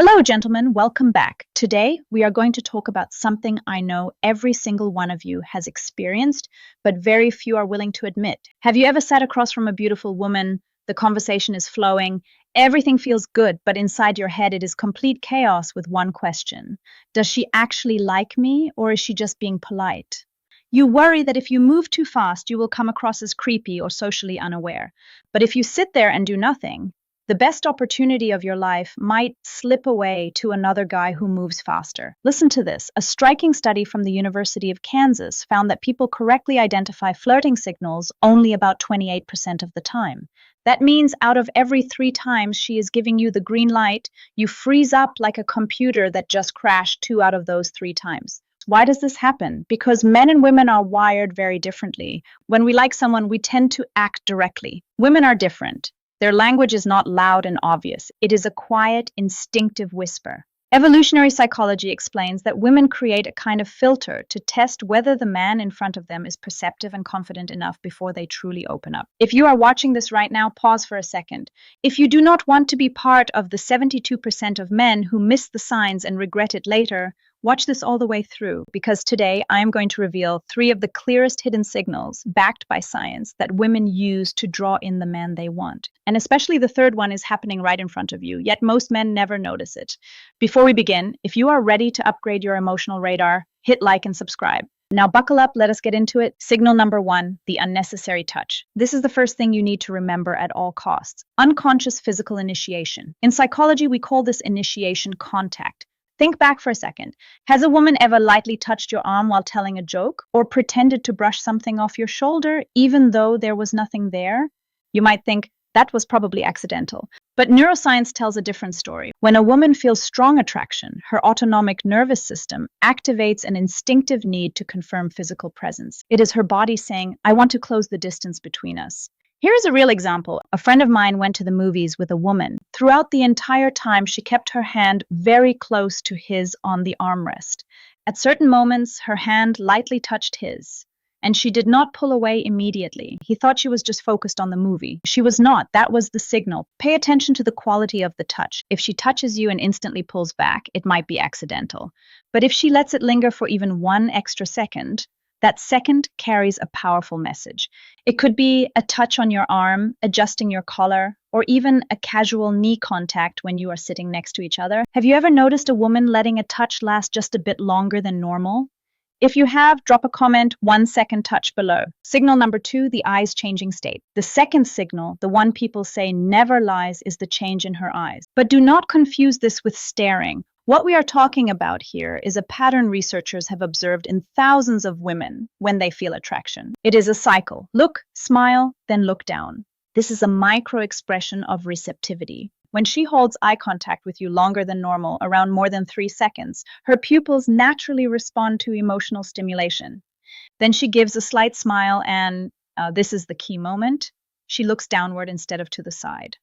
Hello, gentlemen. Welcome back. Today, we are going to talk about something I know every single one of you has experienced, but very few are willing to admit. Have you ever sat across from a beautiful woman? The conversation is flowing, everything feels good, but inside your head, it is complete chaos with one question. Does she actually like me, or is she just being polite? You worry that if you move too fast, you will come across as creepy or socially unaware. But if you sit there and do nothing, the best opportunity of your life might slip away to another guy who moves faster. Listen to this. A striking study from the University of Kansas found that people correctly identify flirting signals only about 28% of the time. That means out of every 3 times she is giving you the green light, you freeze up like a computer that just crashed 2 out of those 3 times. Why does this happen? Because men and women are wired very differently. When we like someone, we tend to act directly. Women are different. Their language is not loud and obvious. It is a quiet, instinctive whisper. Evolutionary psychology explains that women create a kind of filter to test whether the man in front of them is perceptive and confident enough before they truly open up. If you are watching this right now, pause for a second. If you do not want to be part of the 72% of men who miss the signs and regret it later, watch this all the way through, because today I am going to reveal 3 of the clearest hidden signals, backed by science, that women use to draw in the man they want. And especially the third one is happening right in front of you, yet most men never notice it. Before we begin, if you are ready to upgrade your emotional radar, hit like and subscribe. Now buckle up, let us get into it. Signal number 1, the unnecessary touch. This is the first thing you need to remember at all costs. Unconscious physical initiation. In psychology, we call this initiation contact. Think back for a second. Has a woman ever lightly touched your arm while telling a joke, or pretended to brush something off your shoulder even though there was nothing there? You might think, that was probably accidental. But neuroscience tells a different story. When a woman feels strong attraction, her autonomic nervous system activates an instinctive need to confirm physical presence. It is her body saying, I want to close the distance between us. Here's a real example. A friend of mine went to the movies with a woman. Throughout the entire time, she kept her hand very close to his on the armrest. At certain moments, her hand lightly touched his, and she did not pull away immediately. He thought she was just focused on the movie. She was not. That was the signal. Pay attention to the quality of the touch. If she touches you and instantly pulls back, it might be accidental. But if she lets it linger for even 1 extra second, that second carries a powerful message. It could be a touch on your arm, adjusting your collar, or even a casual knee contact when you are sitting next to each other. Have you ever noticed a woman letting a touch last just a bit longer than normal? If you have, drop a comment, 1 second touch below. Signal number 2, the eyes changing state. The second signal, the one people say never lies, is the change in her eyes. But do not confuse this with staring. What we are talking about here is a pattern researchers have observed in thousands of women when they feel attraction. It is a cycle. Look, smile, then look down. This is a micro expression of receptivity. When she holds eye contact with you longer than normal, around more than 3 seconds, her pupils naturally respond to emotional stimulation. Then she gives a slight smile and, this is the key moment, she looks downward instead of to the side.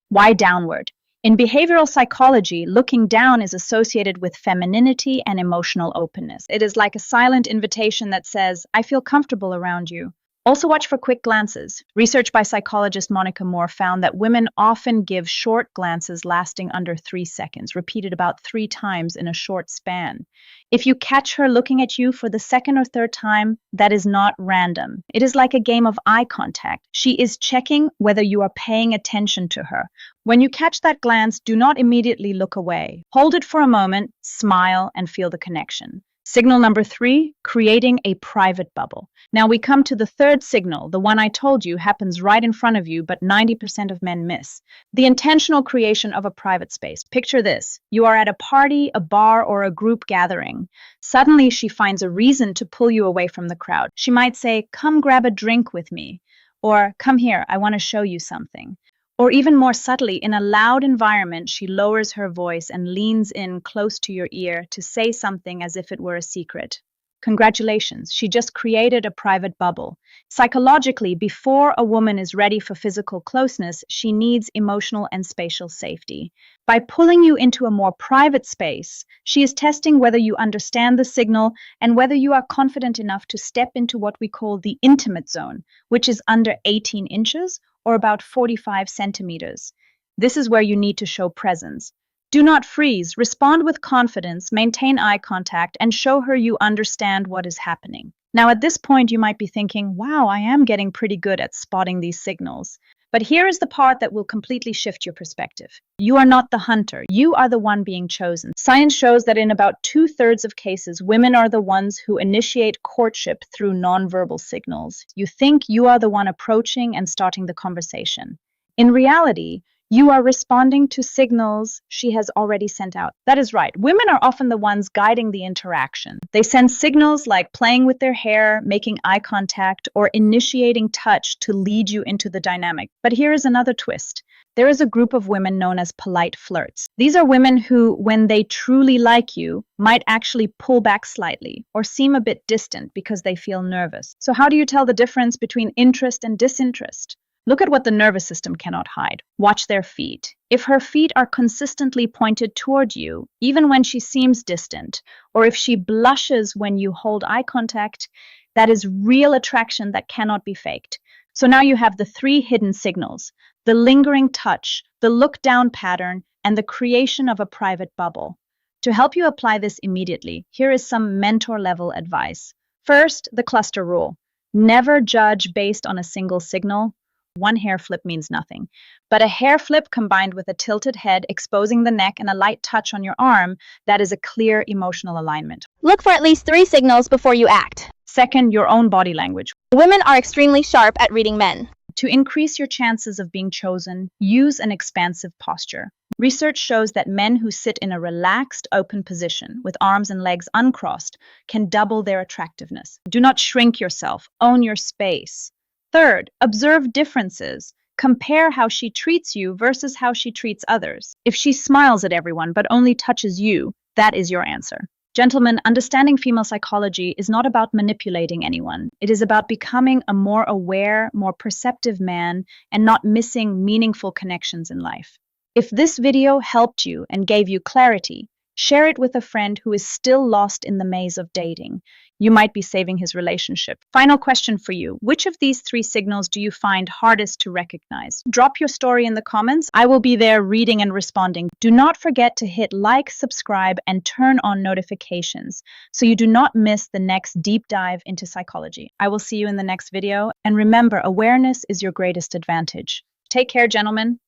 Why downward? In behavioral psychology, looking down is associated with femininity and emotional openness. It is like a silent invitation that says, I feel comfortable around you. Also watch for quick glances. Research by psychologist Monica Moore found that women often give short glances lasting under 3 seconds, repeated about 3 times in a short span. If you catch her looking at you for the second or third time, that is not random. It is like a game of eye contact. She is checking whether you are paying attention to her. When you catch that glance, do not immediately look away. Hold it for a moment, smile, and feel the connection. Signal number 3, creating a private bubble. Now we come to the third signal, the one I told you happens right in front of you, but 90% of men miss. The intentional creation of a private space. Picture this. You are at a party, a bar, or a group gathering. Suddenly she finds a reason to pull you away from the crowd. She might say, come grab a drink with me, or come here, I want to show you something. Or even more subtly, in a loud environment, she lowers her voice and leans in close to your ear to say something as if it were a secret. Congratulations, she just created a private bubble. Psychologically, before a woman is ready for physical closeness, she needs emotional and spatial safety. By pulling you into a more private space, she is testing whether you understand the signal and whether you are confident enough to step into what we call the intimate zone, which is under 18 inches or about 45 centimeters. This is where you need to show presence. Do not freeze. Respond with confidence, maintain eye contact, and show her you understand what is happening. Now, at this point, you might be thinking, wow, I am getting pretty good at spotting these signals. But here is the part that will completely shift your perspective. You are not the hunter. You are the one being chosen. Science shows that in about 2/3 of cases, women are the ones who initiate courtship through nonverbal signals. You think you are the one approaching and starting the conversation. In reality, you are responding to signals she has already sent out. That is right. Women are often the ones guiding the interaction. They send signals like playing with their hair, making eye contact, or initiating touch to lead you into the dynamic. But here is another twist. There is a group of women known as polite flirts. These are women who, when they truly like you, might actually pull back slightly or seem a bit distant because they feel nervous. So how do you tell the difference between interest and disinterest? Look at what the nervous system cannot hide. Watch their feet. If her feet are consistently pointed toward you, even when she seems distant, or if she blushes when you hold eye contact, that is real attraction that cannot be faked. So now you have the three hidden signals: the lingering touch, the look down pattern, and the creation of a private bubble. To help you apply this immediately, here is some mentor level advice. First, the cluster rule. Never judge based on a single signal. One hair flip means nothing, but a hair flip combined with a tilted head exposing the neck and a light touch on your arm, that is a clear emotional alignment. Look for at least 3 signals before you act. Second, your own body language. Women are extremely sharp at reading men. To increase your chances of being chosen, use an expansive posture. Research shows that men who sit in a relaxed, open position with arms and legs uncrossed can double their attractiveness. Do not shrink yourself. Own your space. Third, observe differences. Compare how she treats you versus how she treats others. If she smiles at everyone but only touches you, that is your answer. Gentlemen, understanding female psychology is not about manipulating anyone. It is about becoming a more aware, more perceptive man and not missing meaningful connections in life. If this video helped you and gave you clarity, share it with a friend who is still lost in the maze of dating. You might be saving his relationship. Final question for you. Which of these 3 signals do you find hardest to recognize? Drop your story in the comments. I will be there reading and responding. Do not forget to hit like, subscribe, and turn on notifications so you do not miss the next deep dive into psychology. I will see you in the next video. And remember, awareness is your greatest advantage. Take care, gentlemen.